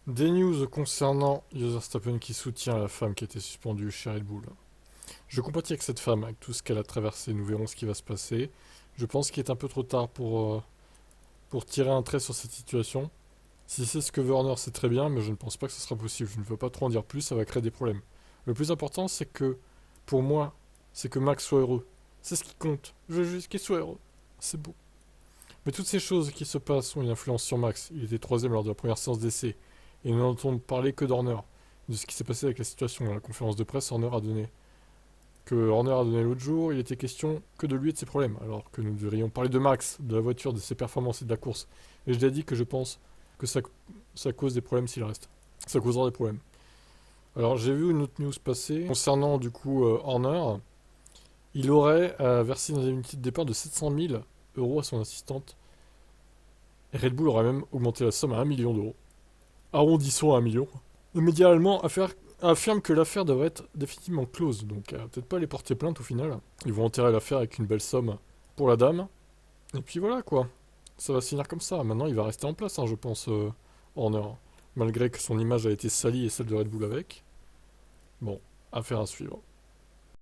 Des news concernant Jos Verstappen qui soutient la femme qui a été suspendue chez Red Bull. Je compatis avec cette femme, avec tout ce qu'elle a traversé, nous verrons ce qui va se passer. Je pense qu'il est un peu trop tard pour tirer un trait sur cette situation. Si c'est ce que veut Horner, c'est très bien, mais je ne pense pas que ce sera possible. Je ne veux pas trop en dire plus, ça va créer des problèmes. Le plus important, c'est que, pour moi, c'est que Max soit heureux. C'est ce qui compte. Je veux juste qu'il soit heureux. C'est beau. Mais toutes ces choses qui se passent ont une influence sur Max. Il était troisième lors de la première séance d'essai. Et nous n'entendons parler que d'Horner. De ce qui s'est passé avec la situation dans la conférence de presse, Horner a donné l'autre jour, il était question que de lui et de ses problèmes, alors que nous devrions parler de Max, de la voiture, de ses performances et de la course. Et je l'ai dit que je pense que ça cause des problèmes s'il reste. Ça causera des problèmes. Alors j'ai vu une autre news passer concernant du coup Horner. Il aurait versé une indemnité de départ de 700 000 euros à son assistante. Et Red Bull aurait même augmenté la somme à 1 million d'euros. Arrondissons à 1 million. Le média allemand affirme que l'affaire devrait être définitivement close, donc peut-être pas les porter plainte au final. Ils vont enterrer l'affaire avec une belle somme pour la dame. Et puis voilà quoi. Ça va se finir comme ça. Maintenant il va rester en place, hein, je pense, Horner. Malgré que son image a été salie et celle de Red Bull avec. Bon, affaire à suivre.